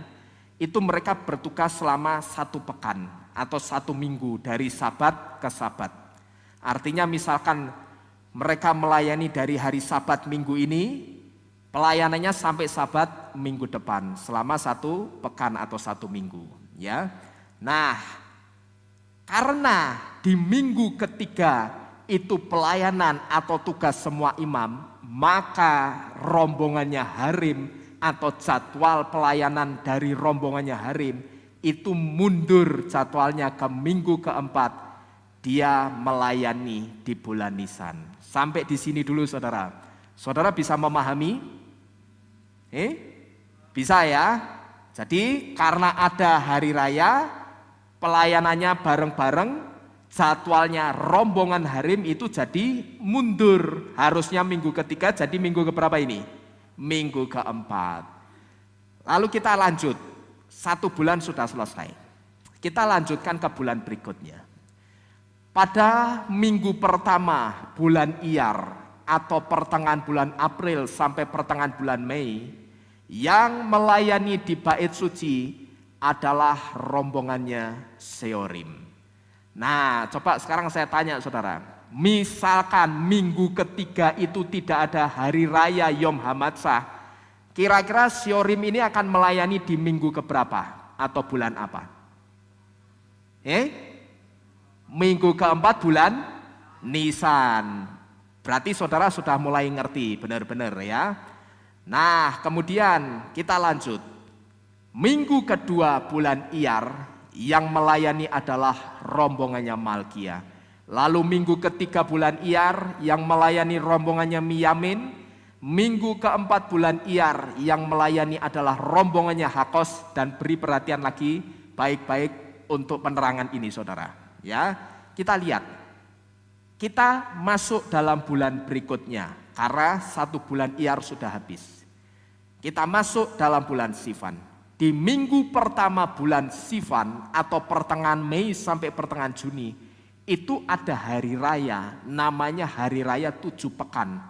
itu mereka bertugas selama 1 pekan atau 1 minggu dari Sabat ke Sabat. Artinya misalkan mereka melayani dari hari Sabat minggu ini, pelayanannya sampai Sabat minggu depan selama 1 pekan atau 1 minggu. Ya, nah karena di minggu ketiga itu pelayanan atau tugas semua imam, maka rombongannya Harim atau jadwal pelayanan dari rombongannya Harim itu mundur jadwalnya ke minggu keempat. Dia melayani di bulan Nisan. Sampai di sini dulu saudara. Saudara bisa memahami? Bisa ya? Jadi karena ada hari raya, pelayanannya bareng-bareng, jadwalnya rombongan Harim itu jadi mundur. Harusnya minggu ketiga jadi minggu keberapa ini? Minggu keempat. Lalu kita lanjut, 1 bulan sudah selesai. Kita lanjutkan ke bulan berikutnya. Pada minggu pertama bulan Iyar atau pertengahan bulan April sampai pertengahan bulan Mei, yang melayani di bait suci adalah rombongannya Seorim. Nah, coba sekarang saya tanya saudara, misalkan minggu ketiga itu tidak ada hari raya Yom Hamatsah, kira-kira Seorim ini akan melayani di minggu keberapa atau bulan apa? Minggu keempat bulan Nisan. Berarti saudara sudah mulai ngerti benar-benar ya. Nah, kemudian kita lanjut. Minggu kedua bulan Iyar yang melayani adalah rombongannya Malkia. Lalu minggu ketiga bulan Iyar yang melayani rombongannya Miyamin. Minggu keempat bulan Iyar yang melayani adalah rombongannya Hakos. Dan beri perhatian lagi baik-baik untuk penerangan ini saudara. Ya, kita lihat. Kita masuk dalam bulan berikutnya karena 1 bulan Iyar sudah habis. Kita masuk dalam bulan Sivan. Di minggu pertama bulan Sivan atau pertengahan Mei sampai pertengahan Juni itu ada hari raya, namanya hari raya 7 pekan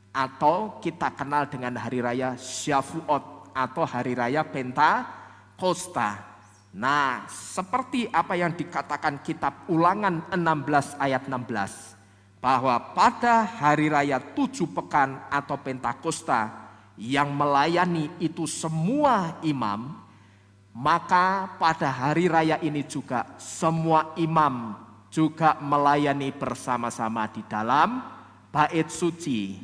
atau kita kenal dengan hari raya Syavuot atau hari raya Pentakosta. Nah, seperti apa yang dikatakan kitab Ulangan 16 ayat 16 bahwa pada hari raya 7 pekan atau Pentakosta yang melayani itu semua imam, maka pada hari raya ini juga semua imam juga melayani bersama-sama di dalam bait suci.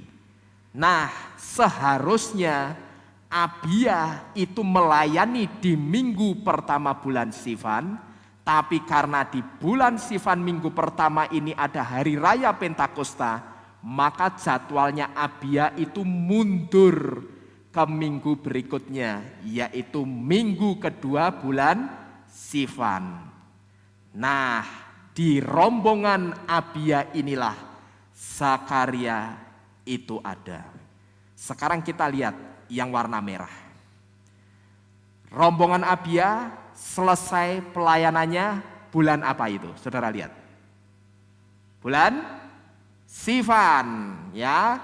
Nah, seharusnya Abia itu melayani di minggu pertama bulan Sivan, tapi karena di bulan Sivan minggu pertama ini ada hari raya Pentakosta, maka jadwalnya Abia itu mundur ke minggu berikutnya, yaitu minggu kedua bulan Sivan. Nah, di rombongan Abia inilah Zakaria itu ada. Sekarang kita lihat yang warna merah. Rombongan Abia selesai pelayanannya bulan apa itu? Saudara lihat. Bulan Sivan, ya.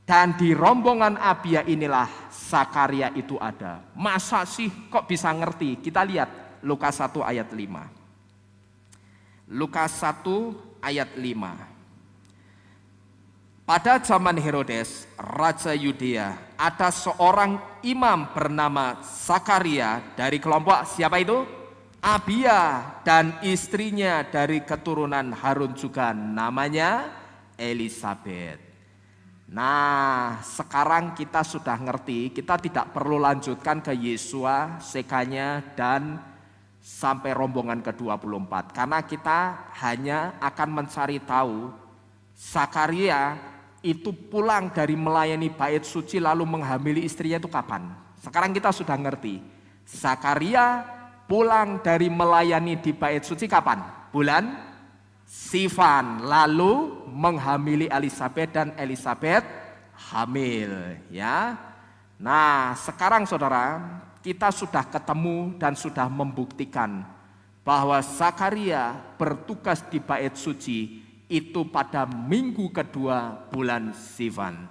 Dan di rombongan Abia inilah Zakaria itu ada. Masa sih kok bisa ngerti? Kita lihat Lukas 1 ayat 5. Lukas 1 ayat 5. Pada zaman Herodes, Raja Yudea, ada seorang imam bernama Zakaria dari kelompok siapa itu? Abia, dan istrinya dari keturunan Harun juga namanya Elisabet. Nah, sekarang kita sudah ngerti, kita tidak perlu lanjutkan ke Yesua, Sekanya, dan sampai rombongan ke-24. Karena kita hanya akan mencari tahu Zakaria itu pulang dari melayani bait suci lalu menghamili istrinya itu kapan. Sekarang kita sudah ngerti. Zakaria pulang dari melayani di bait suci kapan? Bulan Sivan, lalu menghamili Elisabet dan Elisabet hamil, ya. Nah, sekarang saudara, kita sudah ketemu dan sudah membuktikan bahwa Zakaria bertugas di bait suci itu pada minggu kedua bulan Sivan.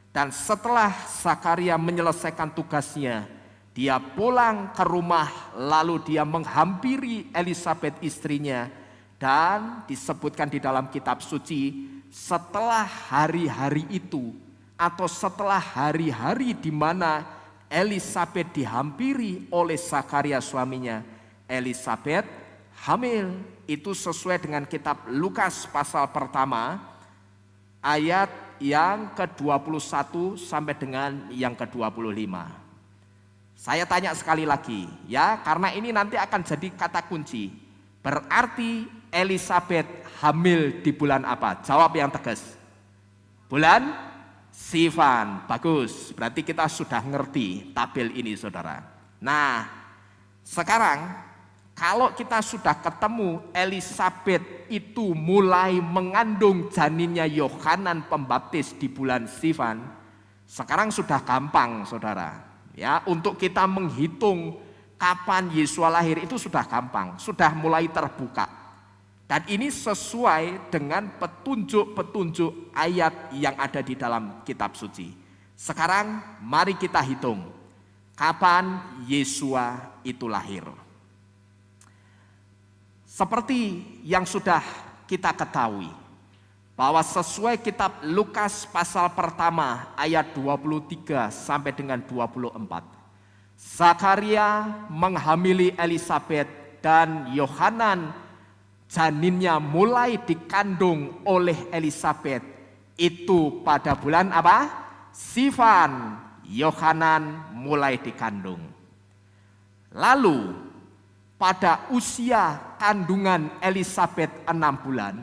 Dan setelah Zakaria menyelesaikan tugasnya, dia pulang ke rumah lalu dia menghampiri Elisabet istrinya, dan disebutkan di dalam kitab suci setelah hari-hari itu atau setelah hari-hari di mana Elisabet dihampiri oleh Zakaria suaminya, Elisabet hamil. Itu sesuai dengan kitab Lukas pasal pertama ayat yang ke-21 sampai dengan yang ke-25. Saya tanya sekali lagi ya, karena ini nanti akan jadi kata kunci. Berarti Elisabet hamil di bulan apa? Jawab yang tegas. Bulan Sivan. Bagus, berarti kita sudah ngerti tabel ini saudara. Nah, sekarang kalau kita sudah ketemu Elisabet itu mulai mengandung janinnya Yohanan Pembaptis di bulan Sivan, sekarang sudah gampang saudara. Ya, untuk kita menghitung kapan Yesus lahir itu sudah gampang, sudah mulai terbuka. Dan ini sesuai dengan petunjuk-petunjuk ayat yang ada di dalam kitab suci. Sekarang mari kita hitung kapan Yesua itu lahir. Seperti yang sudah kita ketahui bahwa sesuai kitab Lukas pasal pertama ayat 23 sampai dengan 24. Zakaria menghamili Elisabet dan Yohanan janinnya mulai dikandung oleh Elisabet itu pada bulan apa? Sivan. Yohanan mulai dikandung. Lalu pada usia kandungan Elisabet 6 bulan,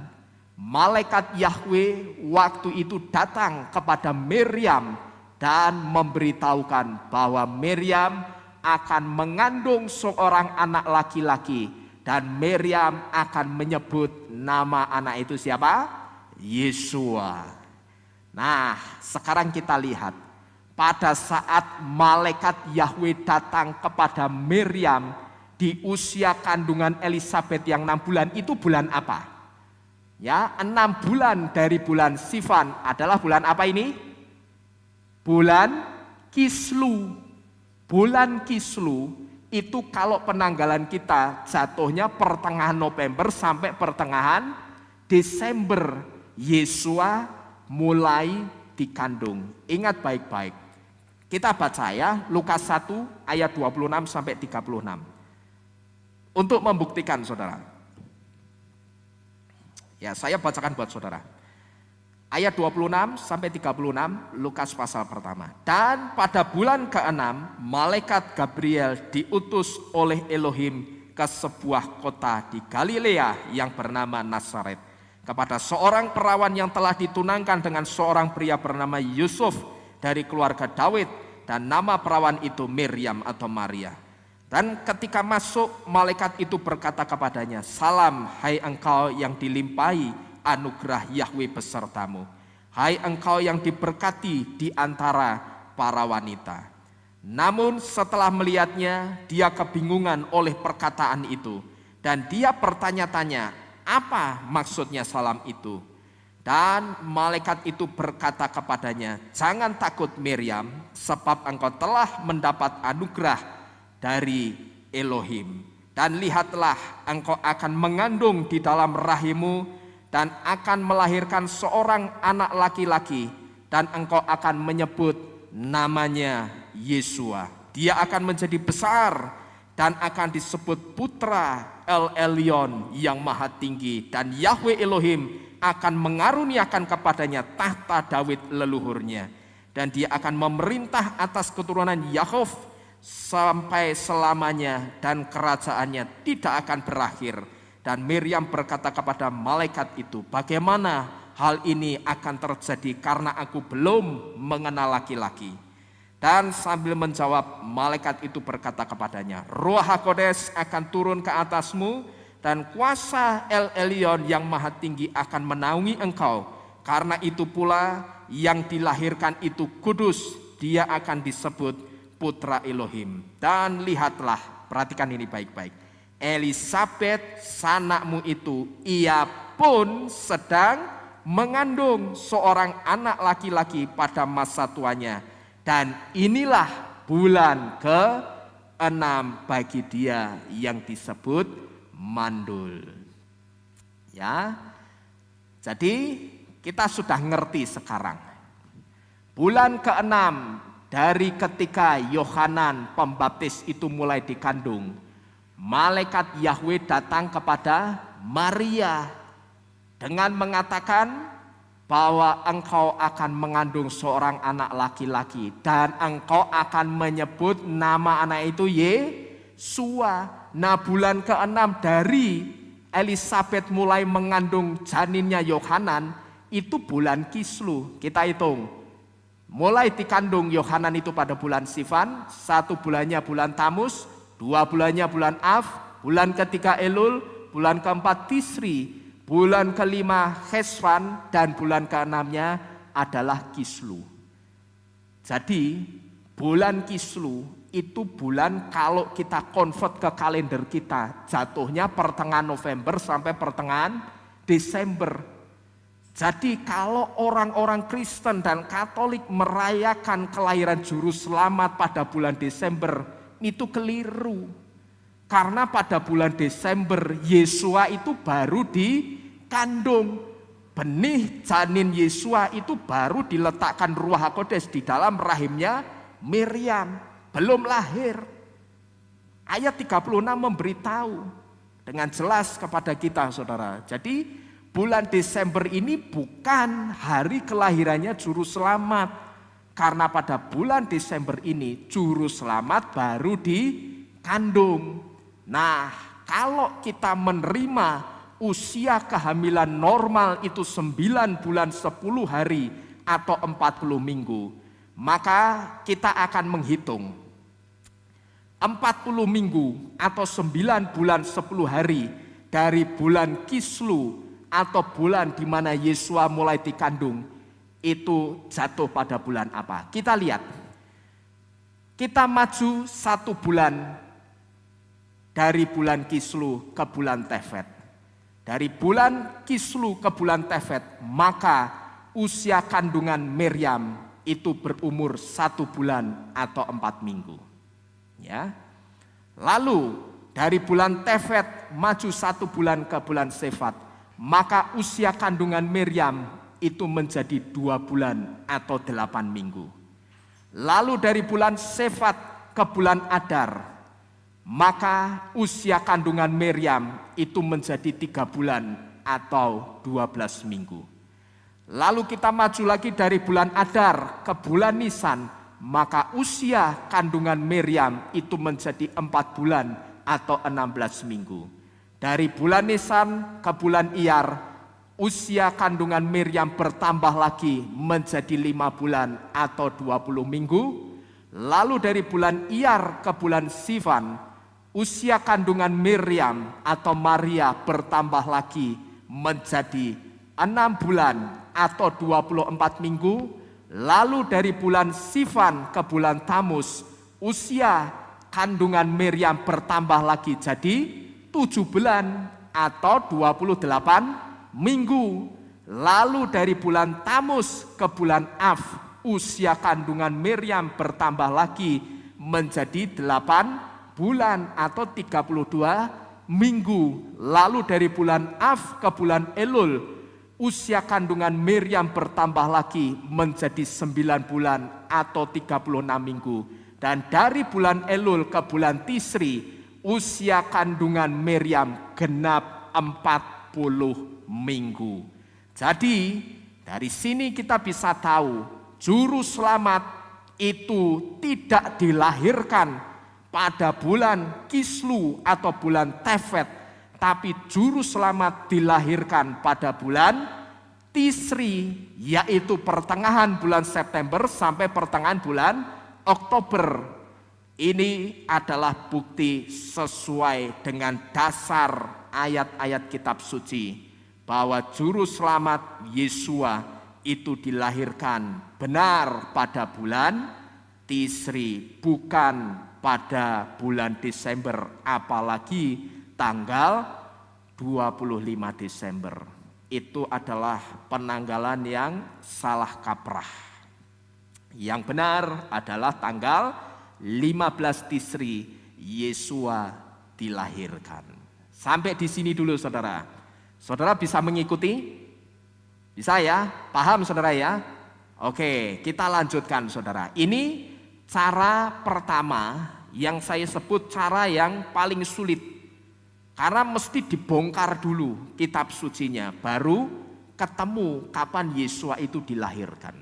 malaikat Yahweh waktu itu datang kepada Miriam dan memberitahukan bahwa Miriam akan mengandung seorang anak laki-laki. Dan Miriam akan menyebut nama anak itu siapa? Yesua. Nah, sekarang kita lihat. Pada saat malaikat Yahweh datang kepada Miriam di usia kandungan Elisabet yang 6 bulan, itu bulan apa? Ya, 6 bulan dari bulan Sivan adalah bulan apa ini? Bulan Kislu. Bulan Kislu itu kalau penanggalan kita jatuhnya pertengahan November sampai pertengahan Desember. Yesua mulai dikandung. Ingat baik-baik. Kita baca ya Lukas 1 ayat 26 sampai 36. Untuk membuktikan saudara. Ya, saya bacakan buat saudara. Ayat 26 sampai 36 Lukas pasal pertama. Dan pada bulan ke-6 malaikat Gabriel diutus oleh Elohim ke sebuah kota di Galilea yang bernama Nazaret kepada seorang perawan yang telah ditunangkan dengan seorang pria bernama Yusuf dari keluarga Daud, dan nama perawan itu Miriam atau Maria. Dan ketika masuk, malaikat itu berkata kepadanya, "Salam, hai engkau yang dilimpahi anugerah Yahweh besertamu. Hai engkau yang diberkati di antara para wanita." Namun setelah melihatnya, dia kebingungan oleh perkataan itu. Dan dia bertanya-tanya, apa maksudnya salam itu? Dan malaikat itu berkata kepadanya, "Jangan takut Miriam, sebab engkau telah mendapat anugerah dari Elohim. Dan lihatlah, engkau akan mengandung di dalam rahimmu dan akan melahirkan seorang anak laki-laki, dan engkau akan menyebut namanya Yesua. Dia akan menjadi besar dan akan disebut Putra El Elyon yang Maha Tinggi, dan Yahweh Elohim akan mengaruniakan kepadanya tahta Daud leluhurnya, dan dia akan memerintah atas keturunan Yakov sampai selamanya, dan kerajaannya tidak akan berakhir." Dan Miriam berkata kepada malaikat itu, "Bagaimana hal ini akan terjadi karena aku belum mengenal laki-laki?" Dan sambil menjawab, malaikat itu berkata kepadanya, "Ruach HaKodes akan turun ke atasmu, dan kuasa El Elyon yang Maha Tinggi akan menaungi engkau. Karena itu pula yang dilahirkan itu kudus, dia akan disebut Putra Elohim. Dan lihatlah," perhatikan ini baik-baik, "Elisabet sanakmu itu, ia pun sedang mengandung seorang anak laki-laki pada masa tuanya. Dan inilah bulan ke-6 bagi dia yang disebut mandul." Ya, jadi kita sudah ngerti sekarang. Bulan ke-6 dari ketika Yohanan Pembaptis itu mulai dikandung, malaikat Yahweh datang kepada Maria dengan mengatakan bahwa engkau akan mengandung seorang anak laki-laki, dan engkau akan menyebut nama anak itu Yesua. Nah, bulan ke-6 dari Elisabet mulai mengandung janinnya Yohanan itu bulan Kislu. Kita hitung, mulai dikandung Yohanan itu pada bulan Sivan, 1 bulannya bulan Tamus, 2 bulannya bulan Av, bulan ketiga Elul, bulan keempat Tisri, bulan kelima Heswan, dan bulan keenamnya adalah Kislu. Jadi bulan Kislu itu bulan, kalau kita convert ke kalender kita, jatuhnya pertengahan November sampai pertengahan Desember. Jadi kalau orang-orang Kristen dan Katolik merayakan kelahiran Juru Selamat pada bulan Desember, itu keliru. Karena pada bulan Desember Yesua itu baru dikandung. Benih janin Yesua itu baru diletakkan Ruach HaKodes di dalam rahimnya Miriam, belum lahir. Ayat 36 memberitahu dengan jelas kepada kita, saudara. Jadi bulan Desember ini bukan hari kelahirannya Juru Selamat, karena pada bulan Desember ini Juru Selamat baru dikandung. Nah, kalau kita menerima usia kehamilan normal itu 9 bulan 10 hari atau 40 minggu, maka kita akan menghitung 40 minggu atau 9 bulan 10 hari dari bulan Kislu atau bulan di mana Yesua mulai dikandung, itu jatuh pada bulan apa? Kita lihat. Kita maju 1 bulan dari bulan Kislu ke bulan Tefet. Dari bulan Kislu ke bulan Tefet, maka usia kandungan Miriam itu berumur 1 bulan atau 4 minggu. Ya. Lalu dari bulan Tefet maju 1 bulan ke bulan Sefat, maka usia kandungan Miriam itu menjadi 2 bulan atau 8 minggu. Lalu dari bulan Sefat ke bulan Adar, maka usia kandungan Miriam itu menjadi 3 bulan atau 12 minggu. Lalu kita maju lagi dari bulan Adar ke bulan Nisan, maka usia kandungan Miriam itu menjadi 4 bulan atau 16 minggu. Dari bulan Nisan ke bulan Iyar, usia kandungan Miriam bertambah lagi menjadi 5 bulan atau 20 minggu. Lalu dari bulan Iyar ke bulan Sivan, usia kandungan Miriam atau Maria bertambah lagi menjadi 6 bulan atau 24 minggu. Lalu dari bulan Sivan ke bulan Tamus, usia kandungan Miriam bertambah lagi jadi 7 bulan atau 28 minggu. Lalu dari bulan Tamus ke bulan Av, usia kandungan Miriam bertambah lagi menjadi 8 bulan atau 32 minggu. Lalu dari bulan Av ke bulan Elul, usia kandungan Miriam bertambah lagi menjadi 9 bulan atau 36 minggu. Dan dari bulan Elul ke bulan Tisri, usia kandungan Miriam genap 40 minggu. Jadi dari sini kita bisa tahu juru selamat itu tidak dilahirkan pada bulan Kislu atau bulan Tefet, tapi juru selamat dilahirkan pada bulan Tisri, yaitu pertengahan bulan September sampai pertengahan bulan Oktober. Ini adalah bukti sesuai dengan dasar ayat-ayat kitab suci bahwa juru selamat Yesua itu dilahirkan benar pada bulan Tisri, bukan pada bulan Desember, apalagi tanggal 25 Desember. Itu adalah penanggalan yang salah kaprah. Yang benar adalah tanggal 15 Tisri Yesua dilahirkan. Sampai di sini dulu saudara. Saudara bisa mengikuti? Bisa ya? Paham saudara ya? Oke, kita lanjutkan saudara. Ini cara pertama yang saya sebut cara yang paling sulit. Karena mesti dibongkar dulu kitab sucinya, baru ketemu kapan Yesua itu dilahirkan.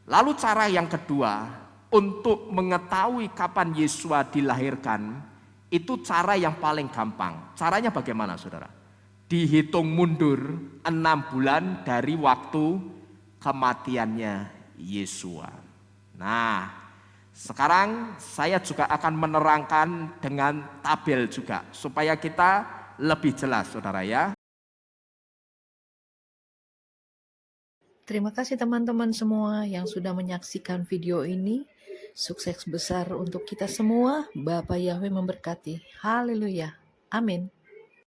Lalu cara yang kedua, untuk mengetahui kapan Yesua dilahirkan, itu cara yang paling gampang. Caranya bagaimana saudara? Dihitung mundur 6 bulan dari waktu kematiannya Yesua. Nah, sekarang saya juga akan menerangkan dengan tabel juga supaya kita lebih jelas saudara ya. Terima kasih teman-teman semua yang sudah menyaksikan video ini. Sukses besar untuk kita semua. Bapa Yahweh memberkati. Haleluya. Amin.